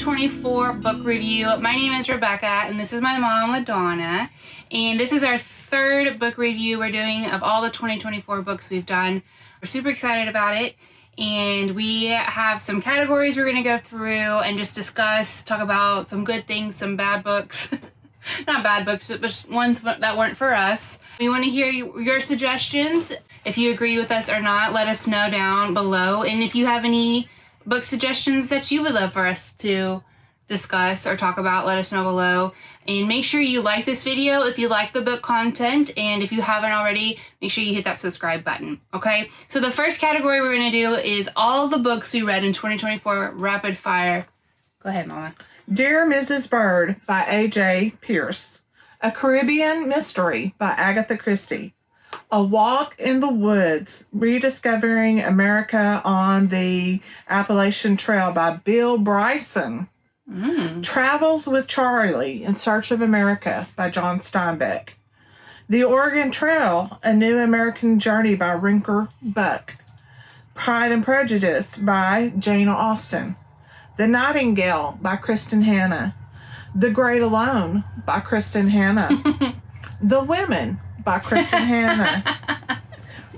2024 book review. My name is Rebecca, and this is my mom, LaDonna. And this is our third book review we're doing of all the 2024 books we've done. We're super excited about it. And we have some categories we're going to go through and just discuss, talk about some good things, some bad books. Not bad books, but just ones that weren't for us. We want to hear your suggestions. If you agree with us or not, let us know down below. And if you have any book suggestions that you would love for us to discuss or talk about, let us know below. And make sure you like this video if you like the book content. And if you haven't already, make sure you hit that subscribe button, okay? So the first category we're going to do is all the books we read in 2024 rapid fire. Go ahead, Mama. Dear Mrs. Bird by A.J. Pierce. A Caribbean Mystery by Agatha Christie. A Walk in the Woods, Rediscovering America on the Appalachian Trail by Bill Bryson. Travels with Charlie in Search of America by John Steinbeck. The Oregon Trail, A New American Journey by Rinker Buck. Pride and Prejudice by Jane Austen. The Nightingale by Kristen Hanna. The Great Alone by Kristen Hanna. The Women by Kristen Hanna.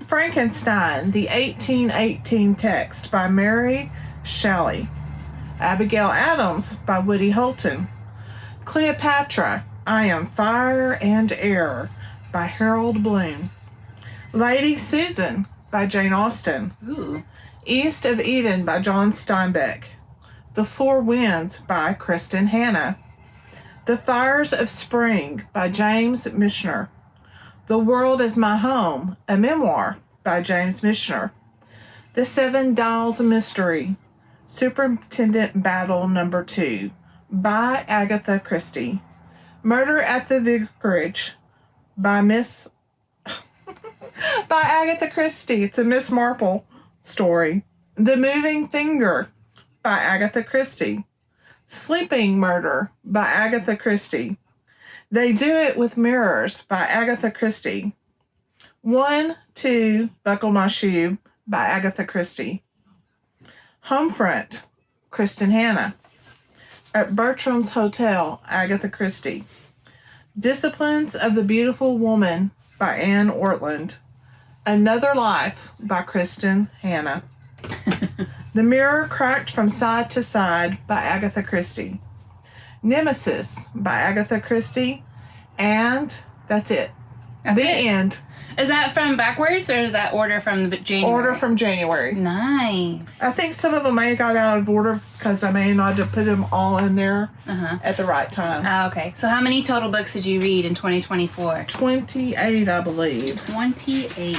Frankenstein, the 1818 text by Mary Shelley. Abigail Adams by Woody Holton. Cleopatra, I Am Fire and Air by Harold Bloom. Lady Susan by Jane Austen. Ooh. East of Eden by John Steinbeck. The Four Winds by Kristen Hanna. The Fires of Spring by James Michener. The World is My Home, a memoir by James Michener. The Seven Dials Mystery, Superintendent Battle No. 2 by Agatha Christie. Murder at the Vicarage by by Agatha Christie. It's a Miss Marple story. The Moving Finger by Agatha Christie. Sleeping Murder by Agatha Christie. They Do It with Mirrors by Agatha Christie. 1, 2, Buckle My Shoe by Agatha Christie. Homefront, Kristen Hanna. At Bertram's Hotel, Agatha Christie. Disciplines of the Beautiful Woman by Anne Ortland. Another Life by Kristen Hanna. The Mirror Cracked from Side to Side by Agatha Christie. Nemesis by Agatha Christie. And that's it. That's the it. end. Is that from backwards or is that order from the January? Order from January. Nice. I think some of them may have got out of order because I may not have put them all in there at the right time. Okay. So how many total books did you read in 2024? 28, I believe. 28.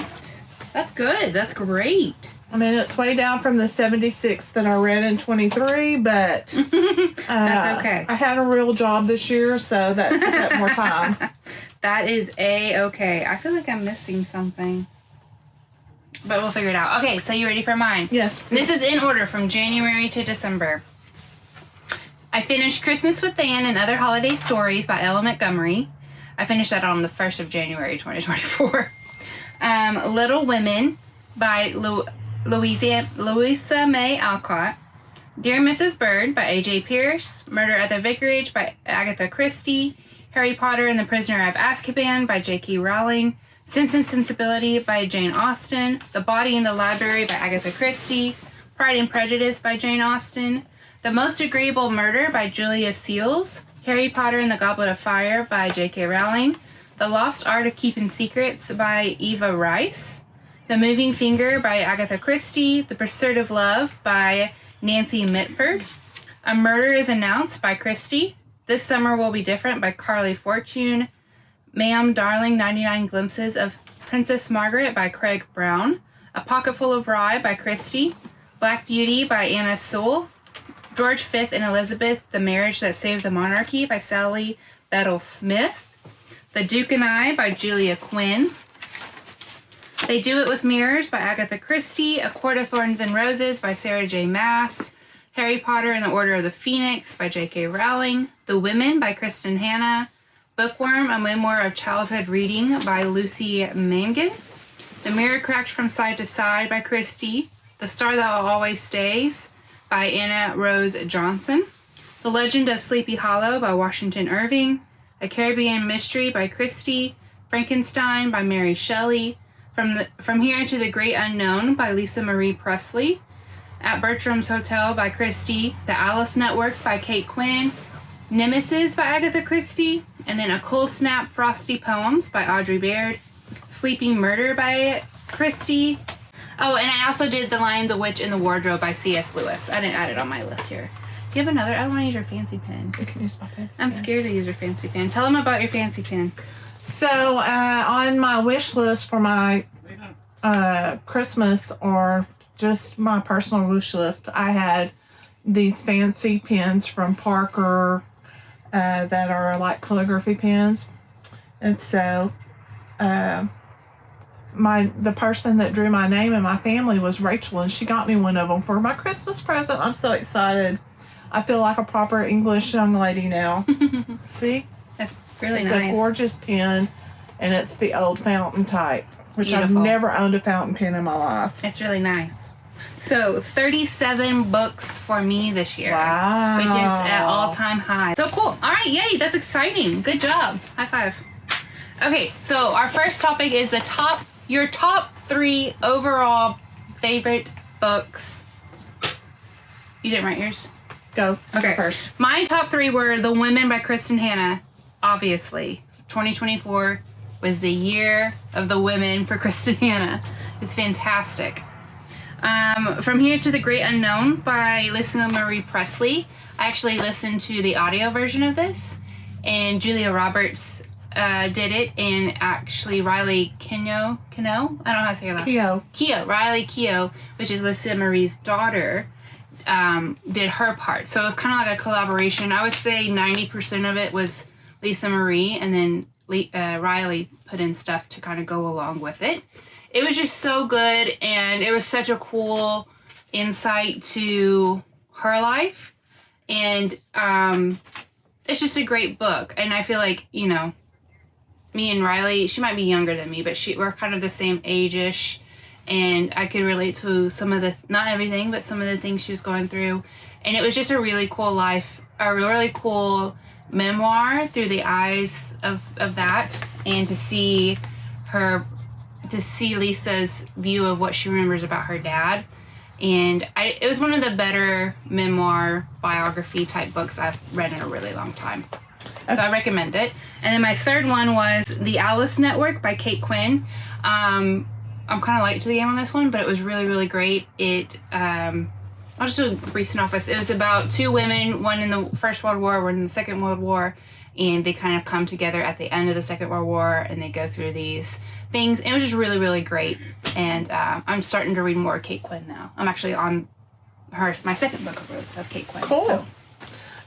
That's good. That's great. I mean, it's way down from the 76 that I read in 23, but That's okay. I had a real job this year, so that took up more time. That is A-okay. I feel like I'm missing something. But we'll figure it out. Okay, so you ready for mine? Yes. This is in order from January to December. I finished Christmas with Anne and Other Holiday Stories by Ella Montgomery. I finished that on the 1st of January, 2024. Little Women by Louisa May Alcott. Dear Mrs. Bird by A.J. Pierce. Murder at the Vicarage by Agatha Christie. Harry Potter and the Prisoner of Azkaban by J.K. Rowling. Sense and Sensibility by Jane Austen. The Body in the Library by Agatha Christie. Pride and Prejudice by Jane Austen. The Most Agreeable Murder by Julia Seals. Harry Potter and the Goblet of Fire by J.K. Rowling. The Lost Art of Keeping Secrets by Eva Rice. The Moving Finger by Agatha Christie. The Pursuit of Love by Nancy Mitford. A Murder is Announced by Christie. This Summer Will Be Different by Carly Fortune. Ma'am Darling, 99 Glimpses of Princess Margaret by Craig Brown. A Pocketful of Rye by Christie. Black Beauty by Anna Sewell. George V and Elizabeth, The Marriage That Saved the Monarchy by Sally Bettle Smith. The Duke and I by Julia Quinn. They Do It with Mirrors by Agatha Christie. A Court of Thorns and Roses by Sarah J. Maas. Harry Potter and the Order of the Phoenix by J.K. Rowling. The Women by Kristen Hanna. Bookworm, a memoir of childhood reading by Lucy Mangan. The Mirror Cracked from Side to Side by Christie. The Star That Always Stays by Anna Rose Johnson. The Legend of Sleepy Hollow by Washington Irving, A Caribbean Mystery by Christie, Frankenstein by Mary Shelley, From Here to the Great Unknown by Lisa Marie Presley, At Bertram's Hotel by Christie, The Alice Network by Kate Quinn, Nemesis by Agatha Christie, and then A Cold Snap Frosty Poems by Audrey Baird, Sleeping Murder by Christie. Oh, and I also did The Lion, the Witch, and the Wardrobe by C.S. Lewis. I didn't add it on my list here. Do you have another? I don't want to use your fancy pen. You can use my fancy I'm pen. scared to use your fancy pen. Tell them about your fancy pen. So, on my wish list for my Christmas, or just my personal wish list, I had these fancy pens from Parker that are like calligraphy pens. And so, the person that drew my name in my family was Rachel, and she got me one of them for my Christmas present. I'm so excited. I feel like a proper English young lady now. See? That's really It's nice. a gorgeous pen, and it's the old fountain type, which Beautiful. I've never owned a fountain pen in my life. It's really nice. So 37 books for me this year. Wow. Which is at all-time high. So cool. All right, yay, that's exciting. Good job. High five. Okay, so our first topic is your top 3 overall favorite books. You didn't write yours? Go. Okay. Go first. My top 3 were The Women by Kristen Hanna, obviously. 2024 was the year of the women for Kristen Hanna. It's fantastic. From Here to the Great Unknown by Lisa Marie Presley. I actually listened to the audio version of this, and Julia Roberts did it, and actually Riley Keough, I don't know how to say her last name. Riley Keough, which is Lisa Marie's daughter, did her part. So it was kind of like a collaboration. I would say 90% of it was Lisa Marie, and then Riley put in stuff to kind of go along with it. It was just so good, and it was such a cool insight to her life, and it's just a great book. And I feel like, you know, me and Riley, she might be younger than me, but we're kind of the same age-ish, and I could relate to some of the, not everything, but some of the things she was going through. And it was just a really cool really cool memoir through the eyes of that, and to see Lisa's view of what she remembers about her dad. And it was one of the better memoir biography type books I've read in a really long time. So I recommend it. And then my third one was The Alice Network by Kate Quinn. I'm kind of late to the game on this one, but it was really, really great. I'll just do a brief synopsis. It was about 2 women, one in the First World War, one in the Second World War, and they kind of come together at the end of the Second World War, and they go through these things. And it was just really, really great. And I'm starting to read more Kate Quinn now. I'm actually on my second book of Kate Quinn. Cool. So.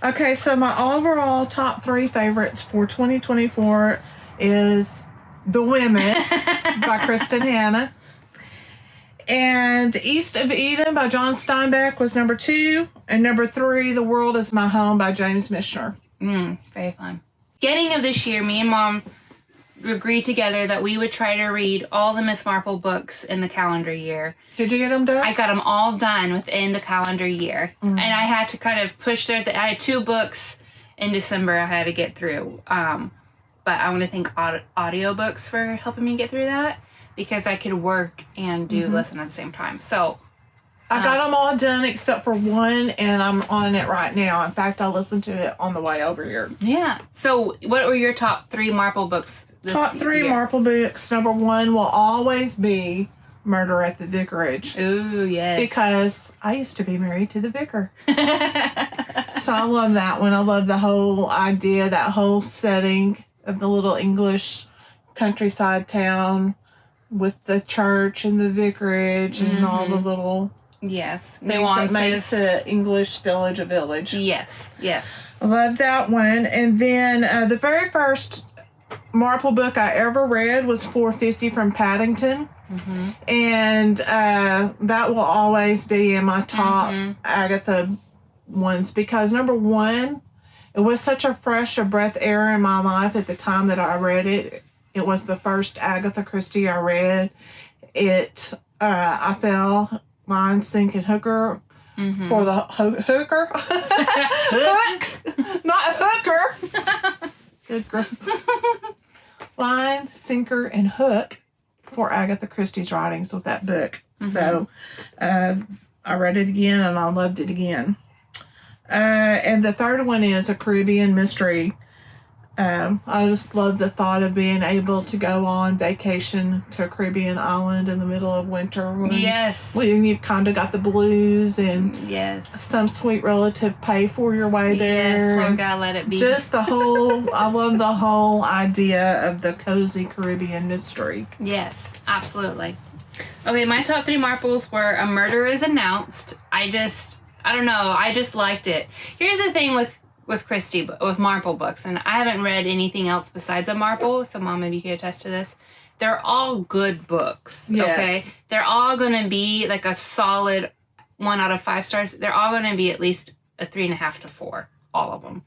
Okay, so my overall top 3 favorites for 2024 is The Women by Kristen Hanna, and East of Eden by John Steinbeck was number 2, and number 3, The World Is My Home by James Michener. Very fun. Beginning of this year, me and Mom agreed together that we would try to read all the Miss Marple books in the calendar year. Did you get them done? I got them all done within the calendar year. And I had to kind of push through. I had 2 books in December I had to get through. But I want to thank audiobooks for helping me get through that, because I could work and do listen at the same time. So I got them all done except for one, and I'm on it right now. In fact, I listened to it on the way over here. yeah. So what were your top 3 Marple books this Top 3 year? Marple books. Number 1 will always be Murder at the Vicarage. Ooh, yes. Because I used to be married to the vicar. So I love that one. I love the whole idea, that whole setting of the little English countryside town with the church and the vicarage and all the little yes. things that makes an English village a village. Yes. Yes. I love that one. And then the very first Marple book I ever read was 450 from Paddington. And that will always be in my top Agatha ones, because number 1, it was such a fresh breath air in my life at the time that I read it. It was the first Agatha Christie I read. I fell line, sink, and hooker for the hooker. Hook Good grief. Line, sinker, and hook for Agatha Christie's writings with that book. So I read it again and I loved it again. And the third one is a Caribbean mystery. I just love the thought of being able to go on vacation to a Caribbean island in the middle of winter. When you've kind of got the blues and some sweet relative pay for your way there. Yes, Lord God, let it be. Just the whole, I love the whole idea of the cozy Caribbean mystery. Yes, absolutely. Okay, my top 3 marples were A Murder is Announced. I don't know, I just liked it. Here's the thing with Christie, with Marple books, and I haven't read anything else besides a Marple, so Mom, maybe you could attest to this. They're all good books, okay? They're all going to be like a solid 1 out of 5 stars. They're all going to be at least a 3.5 to 4, all of them.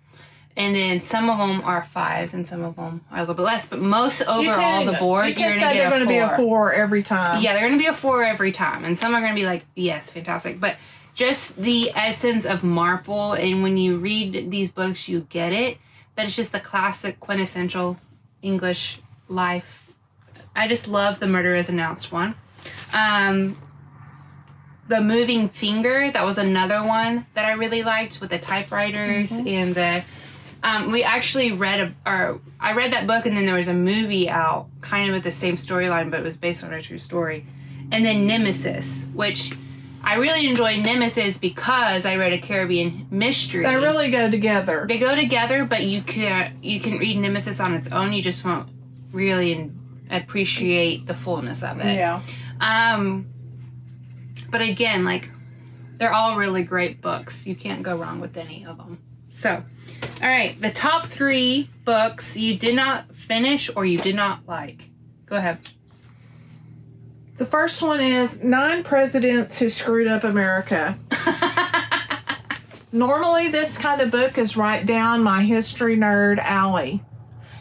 And then some of them are 5s and some of them are a little bit less, but most overall the board, you can say they're going to be a 4 every time. Yeah, they're going to be a 4 every time, and some are going to be like, yes, fantastic, but just the essence of Marple, and when you read these books, you get it. But it's just the classic, quintessential English life. I just love The Murder is Announced one. The Moving Finger, that was another one that I really liked with the typewriters and the. We actually I read that book, and then there was a movie out, kind of with the same storyline, but it was based on a true story. And then Nemesis, which. I really enjoy Nemesis because I read a Caribbean mystery. They really go together. They go together, but you can read Nemesis on its own. You just won't really appreciate the fullness of it. Yeah. But again, like, they're all really great books. You can't go wrong with any of them. So, all right, the top 3 books you did not finish or you did not like. Go ahead. The first one is 9 Presidents Who Screwed Up America. Normally, this kind of book is right down my history nerd alley.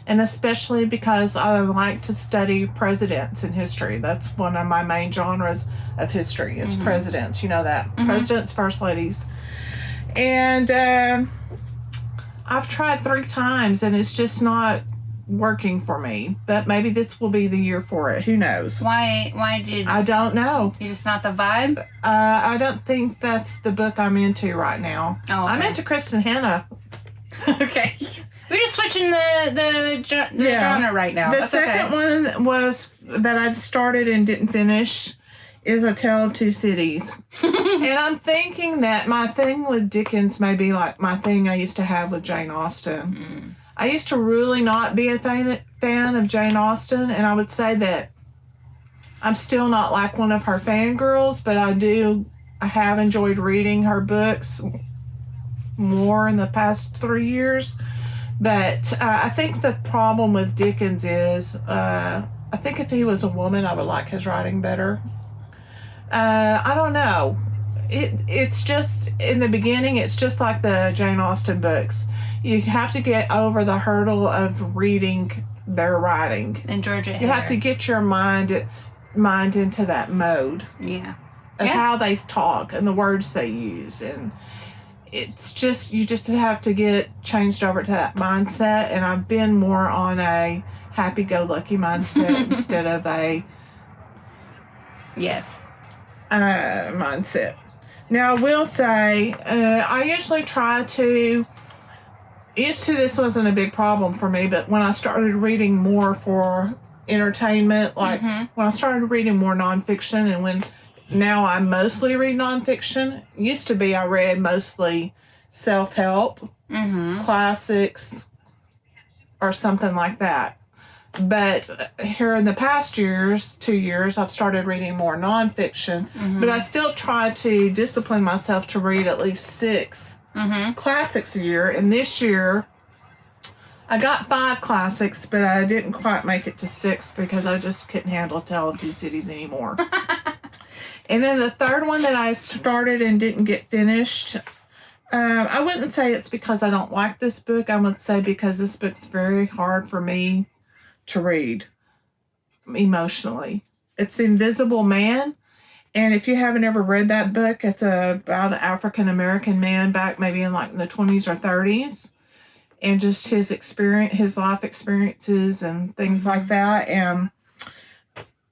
And especially because I like to study presidents in history. That's one of my main genres of history is presidents. You know that. Presidents, first ladies. And I've tried 3 times and it's just not working for me, but maybe this will be the year for it. Who knows? Why I don't know. You just not the vibe? I don't think that's the book I'm into right now. Oh, okay. I'm into Kristen Hanna. Okay. We're just switching the genre right now. The second one was that I started and didn't finish is A Tale of Two Cities. And I'm thinking that my thing with Dickens may be like my thing I used to have with Jane Austen. I used to really not be a fan of Jane Austen, and I would say that I'm still not like one of her fangirls, but I have enjoyed reading her books more in the past 3 years. But I think the problem with Dickens is, I think if he was a woman, I would like his writing better. I don't know. It's just, in the beginning, it's just like the Jane Austen books. You have to get over the hurdle of reading their writing. And Georgia You have to get your mind into that mode. Yeah. Of how they talk and the words they use. And it's just, you just have to get changed over to that mindset. And I've been more on a happy-go-lucky mindset instead of a mindset. Now, I will say, I usually try to, this wasn't a big problem for me, but when I started reading more for entertainment, like when I started reading more nonfiction, and when now I mostly read nonfiction, used to be I read mostly self-help, classics, or something like that. But here in the past 2 years, I've started reading more nonfiction. But I still try to discipline myself to read at least 6 classics a year. And this year, I got 5 classics, but I didn't quite make it to 6 because I just couldn't handle Tale of Two Cities anymore. And then the third one that I started and didn't get finished, I wouldn't say it's because I don't like this book. I would say because this book's very hard for me to read emotionally. It's The Invisible Man. And if you haven't ever read that book, it's about an African-American man back maybe in like the 20s or 30s. and just his experience, his life experiences and things like that. And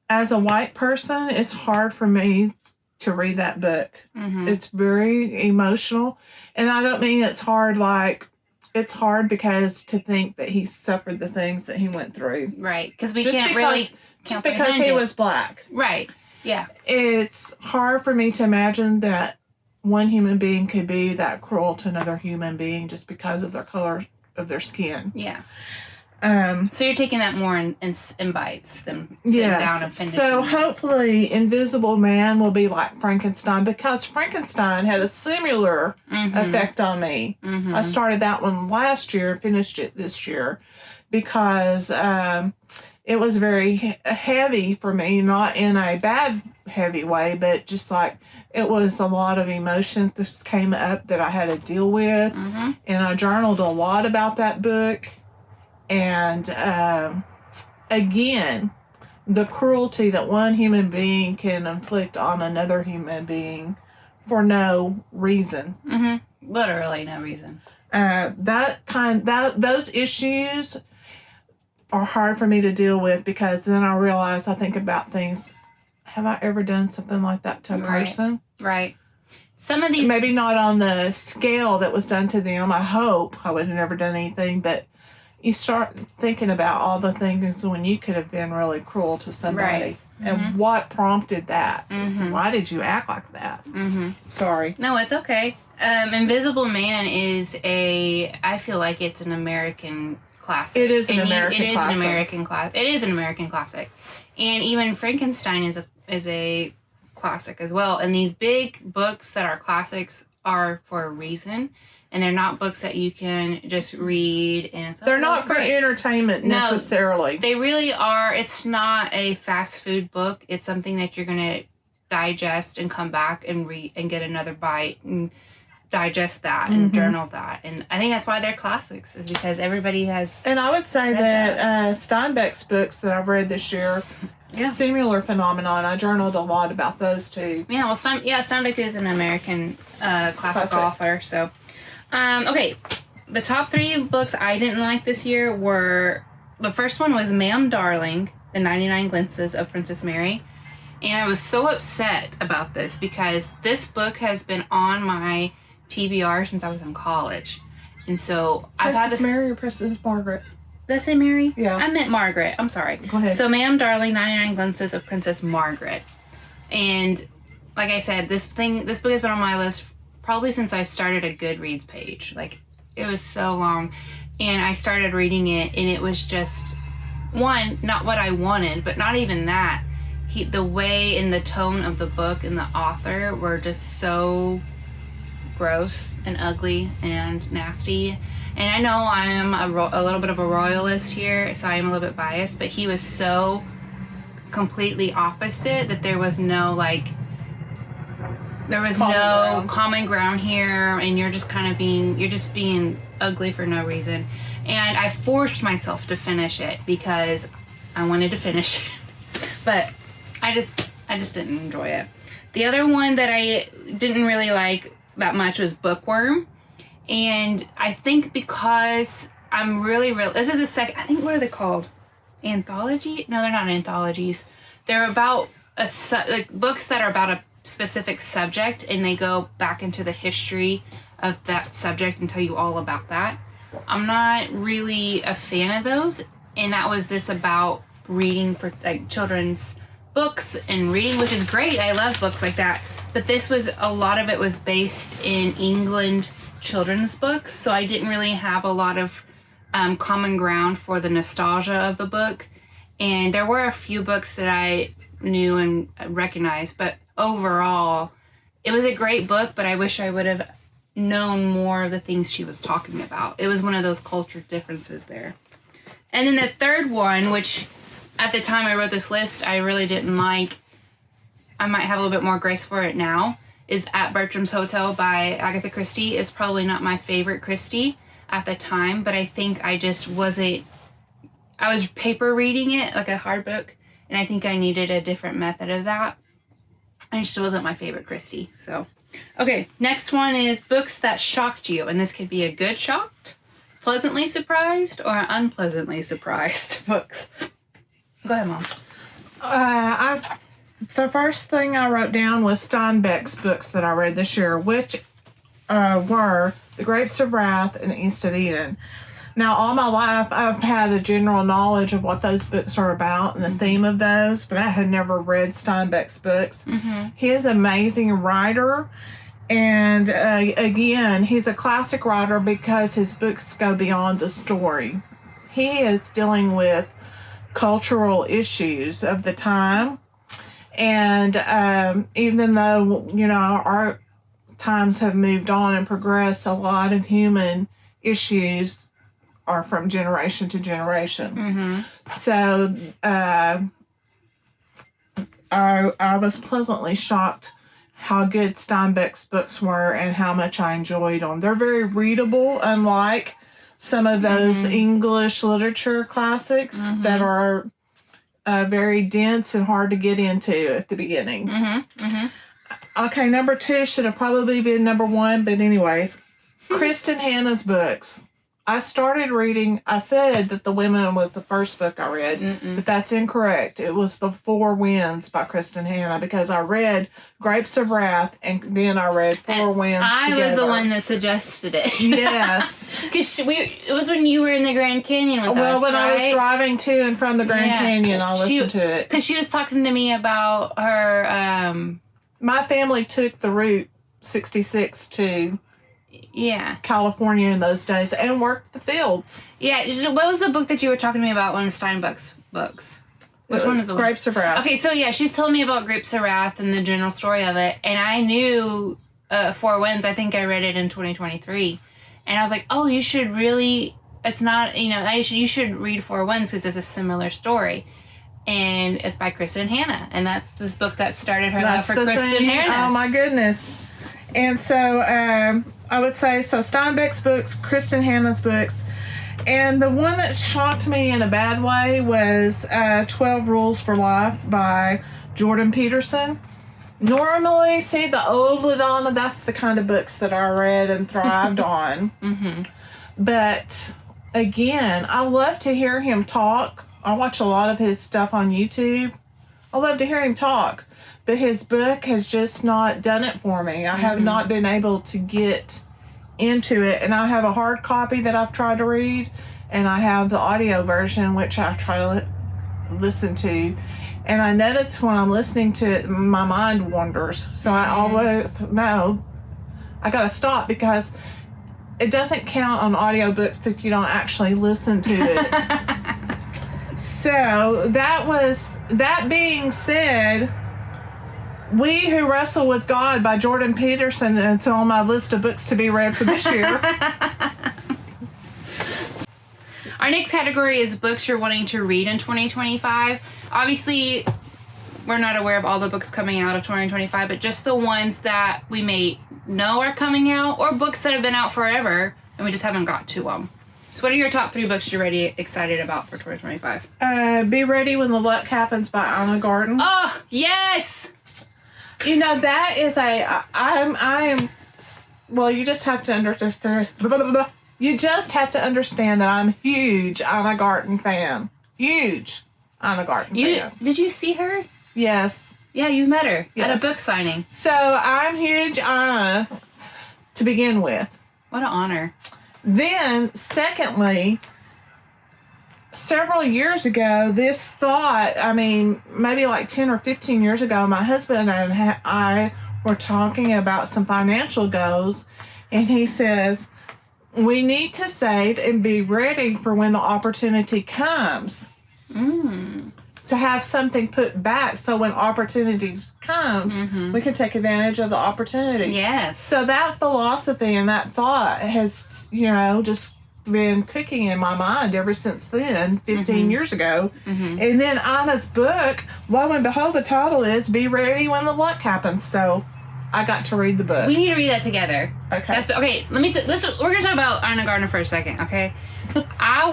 as a white person, it's hard for me to read that book. It's very emotional. And I don't mean it's hard like, it's hard because to think that he suffered the things that he went through. Right. Because we can't really just because he was black. Right. Yeah. It's hard for me to imagine that one human being could be that cruel to another human being just because of their color of their skin. Yeah. So you're taking that more in bites than sitting down and finishing. So hopefully Invisible Man will be like Frankenstein, because Frankenstein had a similar effect on me. I started that one last year, finished it this year, because it was very heavy for me, not in a bad heavy way, but just like it was a lot of emotion that came up that I had to deal with. And I journaled a lot about that book. And again, the cruelty that one human being can inflict on another human being for no reason. Literally no reason. Those issues are hard for me to deal with, because then I realize, I think about things. Have I ever done something like that to a person? Right. Some of these, maybe not on the scale that was done to them. I hope I would have never done anything, but you start thinking about all the things when you could have been really cruel to somebody. And what prompted that? Why did you act like that? Sorry. No, it's okay. Invisible Man is I feel like it's an American classic. It is an American classic. It is an American classic. And even Frankenstein is a classic as well. And these big books that are classics are for a reason. And they're not books that you can just read. And they're not for entertainment necessarily. They really are. It's not a fast food book. It's something that you're going to digest and come back and read and get another bite and digest that and journal that. And I think that's why they're classics, is because everybody has. And I would say that Steinbeck's books that I've read this year, similar phenomenon. I journaled a lot about those too. Yeah, well, Steinbeck is an American classic author, so. Okay, the top 3 books I didn't like this year were, the first one was Ma'am Darling, The 99 Glimpses of Princess Mary. And I was so upset about this because this book has been on my TBR since I was in college. And so I've had this... Princess Mary or Princess Margaret? Did I say Mary? Yeah. I meant Margaret. I'm sorry. Go ahead. So Ma'am Darling, 99 Glimpses of Princess Margaret. And like I said, this book has been on my list probably since I started a Goodreads page. Like, it was so long. And I started reading it, and it was just, one, not what I wanted, but not even that. The way and the tone of the book and the author were just so gross and ugly and nasty. And I know I am a little bit of a royalist here, so I am a little bit biased, but he was so completely opposite that there was no, common ground here, and you're just kind of being ugly for no reason. And I forced myself to finish it because I wanted to finish it, but I just didn't enjoy it. The other one that I didn't really like that much was Bookworm, and I think because I'm really this is the second, I think, what are they called? Anthology? No, they're not anthologies. They're about books that are about a specific subject, and they go back into the history of that subject and tell you all about that. I'm not really a fan of those, and that was this about reading for children's books and reading, which is great. I love books like that, but this was, a lot of it was based in England children's books, so I didn't really have a lot of common ground for the nostalgia of the book. And there were a few books that I knew and recognized, but overall, it was a great book, but I wish I would have known more of the things she was talking about. It was one of those culture differences there. And then the third one, which at the time I wrote this list, I really didn't like, I might have a little bit more grace for it now, is At Bertram's Hotel by Agatha Christie. It's probably not my favorite Christie at the time, but I think I just wasn't, I was paper reading it, like a hard book, and I think I needed a different method of that. And it just wasn't my favorite Christie. So, okay, next one is books that shocked you. And this could be a good shock, pleasantly surprised or unpleasantly surprised books? Go ahead, Mom. The first thing I wrote down was Steinbeck's books that I read this year, which were The Grapes of Wrath and East of Eden. Now, all my life, I've had a general knowledge of what those books are about and the theme of those, but I had never read Steinbeck's books. Mm-hmm. He is an amazing writer, and again, he's a classic writer because his books go beyond the story. He is dealing with cultural issues of the time, and even though, our times have moved on and progressed, a lot of human issues are from generation to generation. Mm-hmm. So I was pleasantly shocked how good Steinbeck's books were and how much I enjoyed them. They're very readable, unlike some of those English literature classics that are very dense and hard to get into at the beginning. Okay, number 2 should have probably been number 1, but anyways, Kristen Hanna's books. I started reading, I said that The Women was the first book I read, but that's incorrect. It was The Four Winds by Kristen Hanna, because I read Grapes of Wrath and then I read Four Winds I together. was the one that suggested it. Yes. Because it was when you were in the Grand Canyon with us, Well, when right? I was driving to and from the Grand Canyon, I listened to it. Because she was talking to me about her... My family took the Route 66 to... California in those days and worked the fields. Yeah, what was the book that you were talking to me about, one of Steinbeck's books? Which one was the one? Grapes of Wrath. Okay, so she's telling me about Grapes of Wrath and the general story of it, and I knew Four Winds. I think I read it in 2023, and I was like, oh, you should really, it's not, you should read Four Winds because it's a similar story. And it's by Kristen Hanna, and that's this book that started her love for Kristen Hanna. Oh my goodness. And so I would say, Steinbeck's books, Kristen Hanna's books, and the one that shocked me in a bad way was 12 Rules for Life by Jordan Peterson. Normally, see, the old LaDonna, that's the kind of books that I read and thrived on. But again, I love to hear him talk. I watch a lot of his stuff on YouTube. I love to hear him talk. But his book has just not done it for me. I have not been able to get into it. And I have a hard copy that I've tried to read. And I have the audio version, which I try to listen to. And I notice when I'm listening to it, my mind wanders. So I always know I got to stop, because it doesn't count on audiobooks if you don't actually listen to it. So that being said, We Who Wrestle with God by Jordan Peterson, and it's on my list of books to be read for this year. Our next category is books you're wanting to read in 2025. Obviously, we're not aware of all the books coming out of 2025, but just the ones that we may know are coming out, or books that have been out forever and we just haven't got to them. So what are your top 3 books you're excited about for 2025? Be Ready When the Luck Happens by Anna Garten. Oh, yes! That is well, you just have to understand. You just have to understand that I'm a huge Anna Garten fan. Huge Anna Garten fan. Did you see her? Yes. Yeah, you've met her Yes. at a book signing. So I'm huge Anna to begin with. What an honor. Then, secondly, several years ago, this thought, maybe like 10 or 15 years ago, my husband and I were talking about some financial goals, and he says, we need to save and be ready for when the opportunity comes. To have something put back so when opportunities comes, we can take advantage of the opportunity. Yes. So that philosophy and that thought has, just been cooking in my mind ever since then, 15 years ago. And then Anna's book, lo and behold, the title is Be Ready When the Luck Happens. So I got to read the book. We need to read that together. Okay. Okay, we're going to talk about Anna Garten for a second, okay? I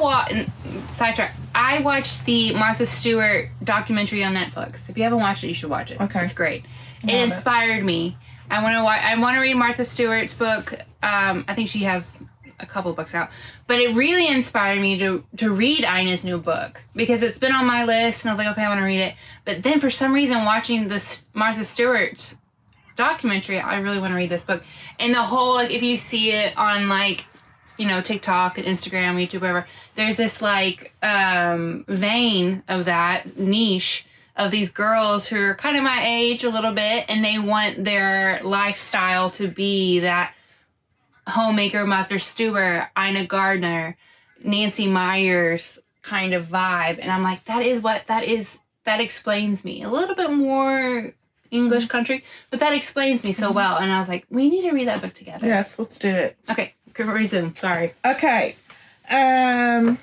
watched the Martha Stewart documentary on Netflix. If you haven't watched it, you should watch it. Okay. It's great. It inspired me. I want to read Martha Stewart's book. I think she has a couple books out. But it really inspired me to read Ina's new book because it's been on my list and I was like, okay, I want to read it. But then for some reason watching this Martha Stewart's documentary, I really want to read this book. And the whole, like, if you see it on, like, you know, TikTok and Instagram, YouTube, whatever, there's this, like, vein of that niche of these girls who are kind of my age a little bit, and they want their lifestyle to be that homemaker, Martha Stewart, Ina Gardner, Nancy Meyers kind of vibe. And I'm like, that explains me. A little bit more English country, but that explains me so well. And I was like, we need to read that book together. Yes, let's do it. Okay, resume. Sorry. Okay. My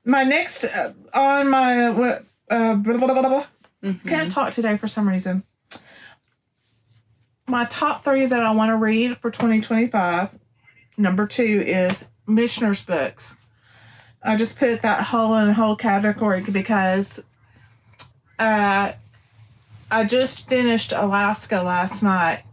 next on my can't talk today for some reason. My top 3 that I want to read for 2025. Number 2 is Missioner's books. I just put that whole category because I just finished Alaska last night.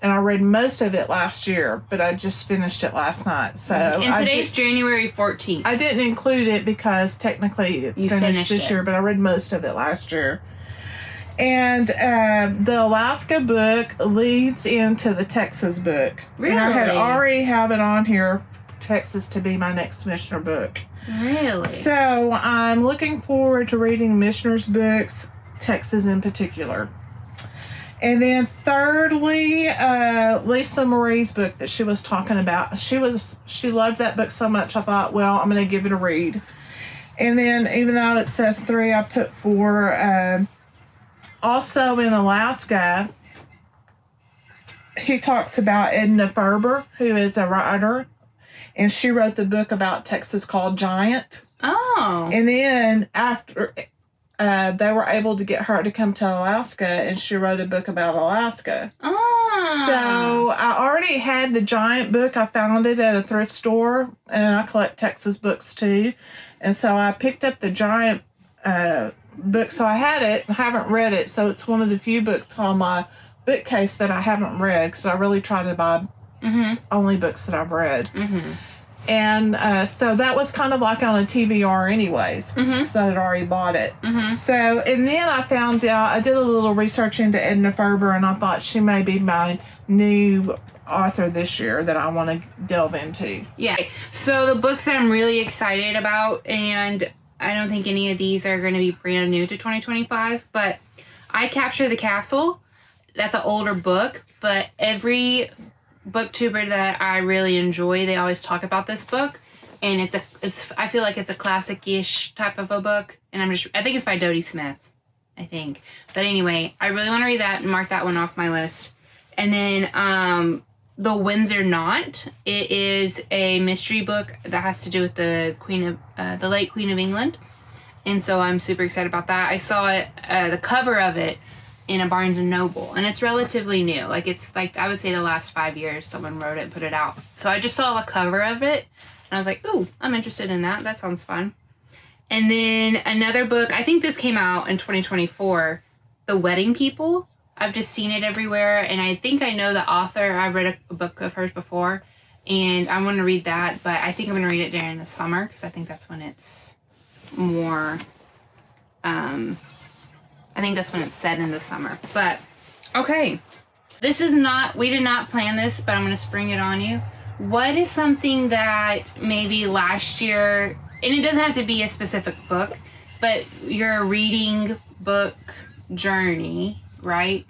And I read most of it last year, but I just finished it last night. So and today's January 14th. I didn't include it because technically it's finished this year, but I read most of it last year. And the Alaska book leads into the Texas book. Really? And I had already have it on here, Texas to be my next Missioner book. Really? So I'm looking forward to reading Missioner's books, Texas in particular. And then thirdly, Lisa Marie's book that she was talking about. She loved that book so much, I thought, well, I'm going to give it a read. And then even though it says 3, I put 4. Also in Alaska, he talks about Edna Ferber, who is a writer. And she wrote the book about Texas called Giant. Oh. And then after... they were able to get her to come to Alaska, and she wrote a book about Alaska. Oh. So I already had the Giant book. I found it at a thrift store, and I collect Texas books too. And so I picked up the Giant book. So I had it. I haven't read it. So it's one of the few books on my bookcase that I haven't read because I really try to buy only books that I've read. Mm-hmm. And so that was kind of like on a TBR anyways. So I'd already bought it. So, and then I found out, I did a little research into Edna Ferber, and I thought she may be my new author this year that I want to delve into. Yeah. So the books that I'm really excited about, and I don't think any of these are going to be brand new to 2025, but I Capture the Castle. That's an older book, but every booktuber that I really enjoy, they always talk about this book, and I feel like it's a classic-ish type of a book, and I think it's by Dodie Smith, I think. But anyway, I really want to read that and mark that one off my list. And then The Windsor Knot. It is a mystery book that has to do with the late Queen of England, and so I'm super excited about that. I saw it, the cover of it, in a Barnes & Noble, and it's relatively new. Like, it's like, I would say the last 5 years someone wrote it and put it out. So I just saw a cover of it, and I was like, ooh, I'm interested in that. That sounds fun. And then another book, I think this came out in 2024, The Wedding People. I've just seen it everywhere, and I think I know the author. I read a book of hers before, and I want to read that, but I think I'm going to read it during the summer, because I think that's when it's more... I think that's when it's set in the summer. But, okay. We did not plan this, but I'm going to spring it on you. What is something that maybe last year, and it doesn't have to be a specific book, but your reading book journey, right?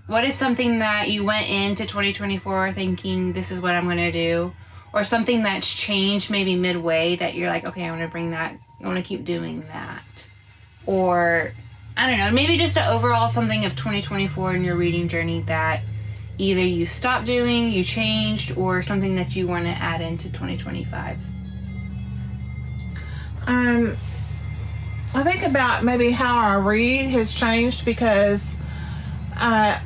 What is something that you went into 2024 thinking, this is what I'm going to do? Or something that's changed maybe midway that you're like, okay, I want to bring that, I want to keep doing that. Or... I don't know, maybe just an overall something of 2024 in your reading journey that either you stopped doing, you changed, or something that you want to add into 2025. I think about maybe how I read has changed because, I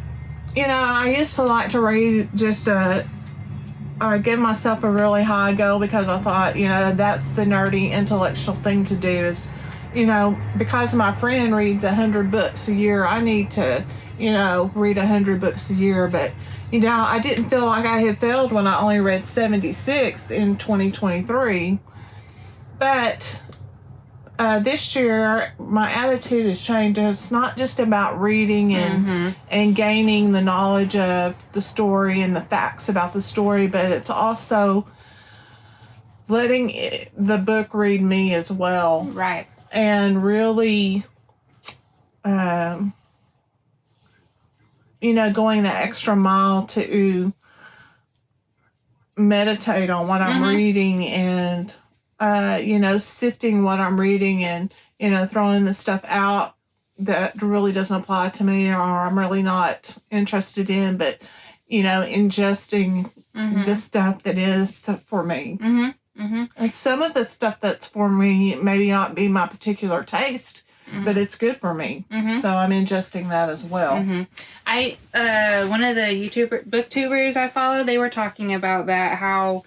used to like to read just give myself a really high goal because I thought, that's the nerdy intellectual thing to do is, because my friend reads 100 books a year, I need to, read 100 books a year, but I didn't feel like I had failed when I only read 76 in 2023. But this year, my attitude has changed. It's not just about reading and gaining the knowledge of the story and the facts about the story, but it's also letting the book read me as well. Right. And really, going the extra mile to meditate on what I'm reading and, sifting what I'm reading and, throwing the stuff out that really doesn't apply to me or I'm really not interested in, but, ingesting the stuff that is for me. And some of the stuff that's for me maybe not be my particular taste, but it's good for me. So I'm ingesting that as well. I one of the booktubers I follow, they were talking about that, how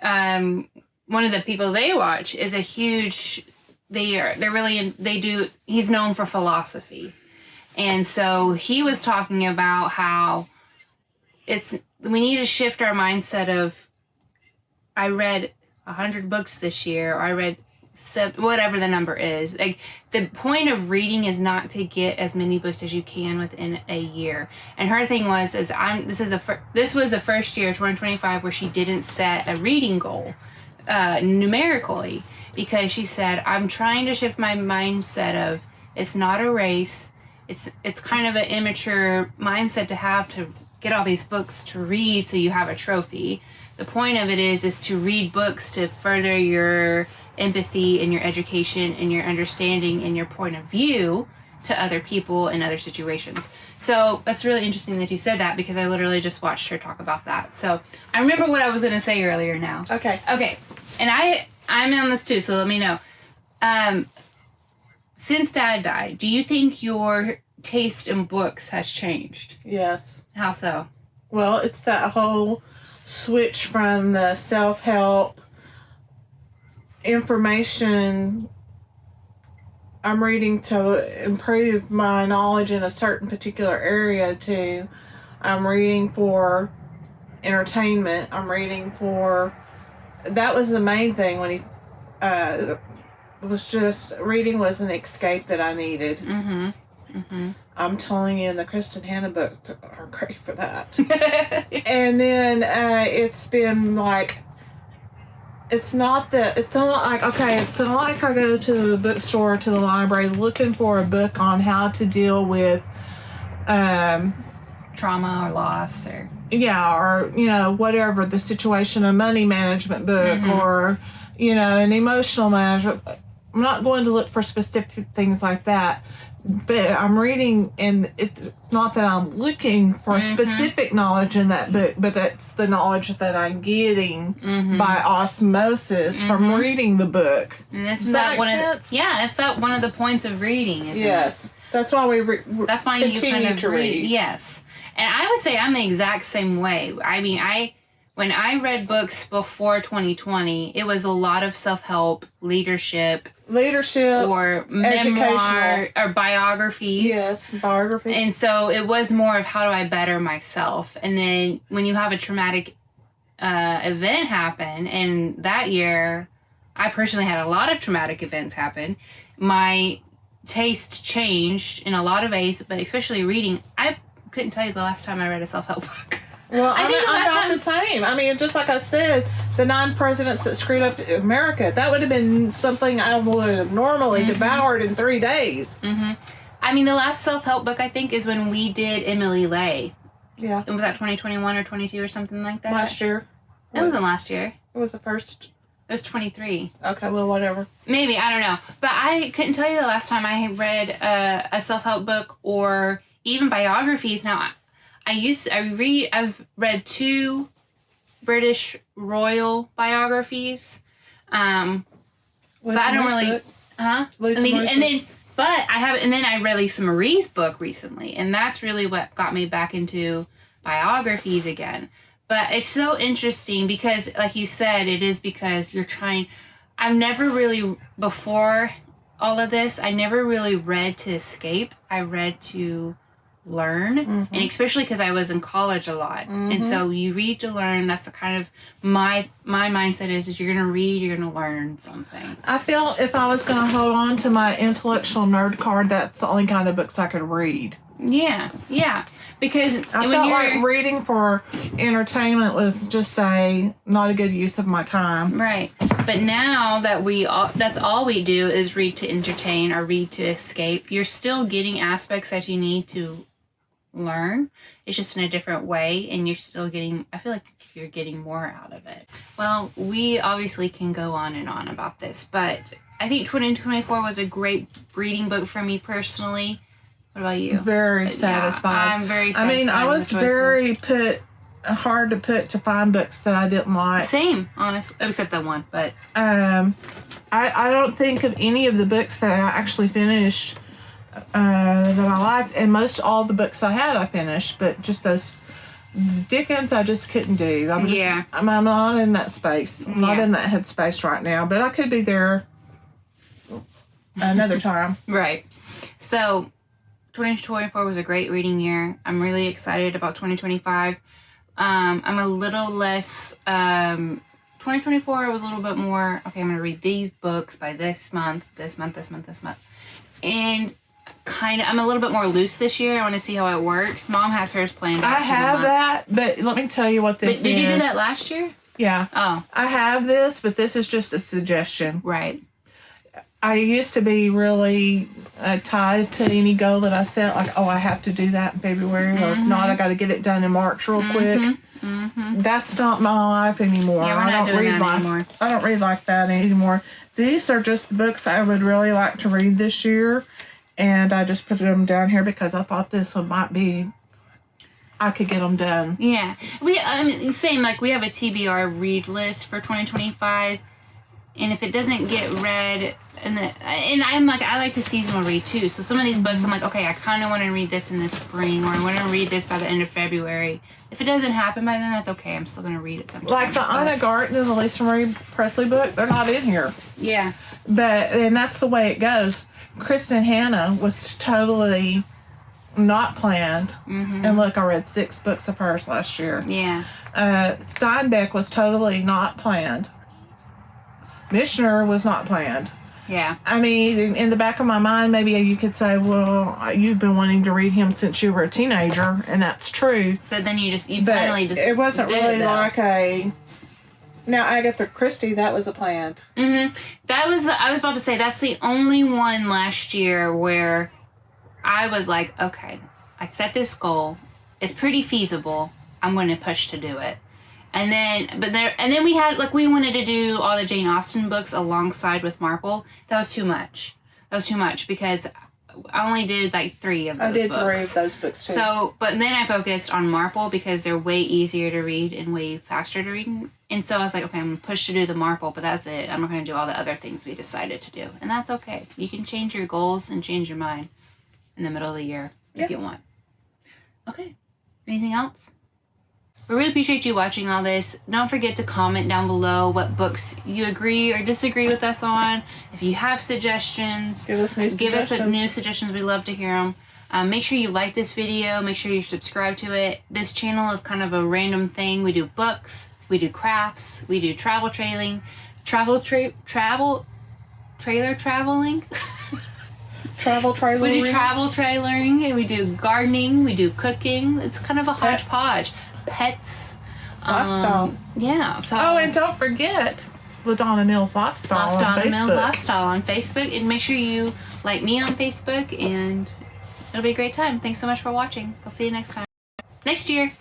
one of the people they watch is a huge, he's known for philosophy. And so he was talking about how we need to shift our mindset of, I read 100 books this year, or I read whatever the number is. Like, the point of reading is not to get as many books as you can within a year. And her thing was, this was the first year, 2025, where she didn't set a reading goal numerically, because she said, I'm trying to shift my mindset of, it's not a race. It's kind of an immature mindset to have, to get all these books to read so you have a trophy. The point of it is to read books to further your empathy and your education and your understanding and your point of view to other people and other situations. So that's really interesting that you said that, because I literally just watched her talk about that. So I remember what I was going to say earlier now. Okay. And I'm on this too, so let me know. Since Dad died, do you think your taste in books has changed? Yes. How so? Well, it's that whole switch from the self-help information I'm reading to improve my knowledge in a certain particular area to I'm reading for entertainment. I'm reading for... That was the main thing when he was just... Reading was an escape that I needed. I'm telling you, the Kristen Hanna books are great for that. And then it's been like, it's not like I go to the bookstore or to the library looking for a book on how to deal with trauma or loss or whatever the situation, a money management book or an emotional management. I'm not going to look for specific things like that. But I'm reading, and it's not that I'm looking for specific knowledge in that book, but it's the knowledge that I'm getting by osmosis from reading the book. And this Does that make sense? It's that one of the points of reading, isn't it? Yes. That's why that's why you kind of read. Yes. And I would say I'm the exact same way. I mean, when I read books before 2020, it was a lot of self-help, leadership, or memoir or biographies. Yes, biographies. And so it was more of, how do I better myself? And then when you have a traumatic event happen, and that year I personally had a lot of traumatic events happen, my taste changed in a lot of ways, but especially reading. I couldn't tell you the last time I read a self-help book. Well, I'm about the same. I mean, just like I said, the 9 presidents that screwed up America, that would have been something I would have normally devoured in 3 days. I mean, the last self-help book, I think, is when we did Emily Lay. Yeah. Was that 2021 or 22 or something like that? Last year. It wasn't last year. It was the first. It was 23. Okay, well, whatever. Maybe, I don't know. But I couldn't tell you the last time I read a self-help book or even biographies. Now, I've read 2 British royal biographies. But I don't really, and then I read Lisa Marie's book recently, and that's really what got me back into biographies again. But it's so interesting because, like you said, it is because you're trying. I've never really, before all of this, I never really read to escape. I read to learn, and especially because I was in college a lot, and so you read to learn. That's the kind of my mindset is you're gonna read, you're gonna learn something. I feel if I was going to hold on to my intellectual nerd card, that's the only kind of books I could read. Yeah, because I felt like reading for entertainment was just not a good use of my time. Right. But now that that's all we do is read to entertain or read to escape. You're still getting aspects that you need to learn. It's just in a different way, and you're still getting, I feel like you're getting more out of it. Well, we obviously can go on and on about this, but I think 2024 was a great reading book for me personally. What about you? Very satisfied. I'm very satisfied. I mean, I was very hard to find books that I didn't like. Same, honestly, except that one, but I don't think of any of the books that I actually finished that I liked, and all the books I had I finished, but just those Dickens I just couldn't do. I'm not in that space. I'm not in that headspace right now, but I could be there another time. Right. So 2024 was a great reading year. I'm really excited about 2025. I'm a little less 2024 was a little bit more, okay, I'm going to read these books by this month. And I'm a little bit more loose this year. I want to see how it works. Mom has hers planned out. I have that, but let me tell you what this is. Did you do that last year? Yeah. Oh. I have this, but this is just a suggestion. Right. I used to be really tied to any goal that I set, like, I have to do that in February, or if not, I got to get it done in March real quick. That's not my life anymore. Yeah, we're not doing that anymore. I don't read like that anymore. These are just the books I would really like to read this year, and I just put them down here because I thought this one might be, I could get them done. Yeah. Same, like we have a TBR read list for 2025, and if it doesn't get read, and I'm like, I like to seasonal read too. So some of these books, I'm like, okay, I kind of want to read this in the spring, or I want to read this by the end of February. If it doesn't happen by then, that's okay. I'm still going to read it sometime. Like the Anna Garten and the Lisa Marie Presley book, they're not in here. Yeah. And that's the way it goes. Kristen Hanna was totally not planned. And look, I read 6 books of hers last year. Yeah. Steinbeck was totally not planned. Mishner was not planned. Yeah. I mean, in the back of my mind, maybe you could say, well, you've been wanting to read him since you were a teenager, and that's true. But then you finally just it wasn't really like a... Now, Agatha Christie, that was a planned. That was I was about to say, that's the only one last year where I was like, okay, I set this goal. It's pretty feasible. I'm going to push to do it. And then we had, like, we wanted to do all the Jane Austen books alongside with Marple. That was too much. Because I only did like 3 of those books. I did 3 of those books too. So, but then I focused on Marple because they're way easier to read and way faster to read. And so I was like, okay, I'm going to push to do the Marple, but that's it. I'm not going to do all the other things we decided to do. And that's okay. You can change your goals and change your mind in the middle of the year if you want. Okay. Anything else? We really appreciate you watching all this. Don't forget to comment down below what books you agree or disagree with us on. If you have suggestions, give us new suggestions. We love to hear them. Make sure you like this video. Make sure you subscribe to it. This channel is kind of a random thing. We do books. We do crafts. We do travel trailing. Travel traveling. Travel trailering. We do travel trailering. And we do gardening. We do cooking. It's kind of a hodgepodge. Pets. Lifestyle. Yeah. So. Oh, and don't forget LaDonna Mills Lifestyle on Facebook. Mills Lifestyle on Facebook. And make sure you like me on Facebook, and it'll be a great time. Thanks so much for watching. We'll see you next time. Next year.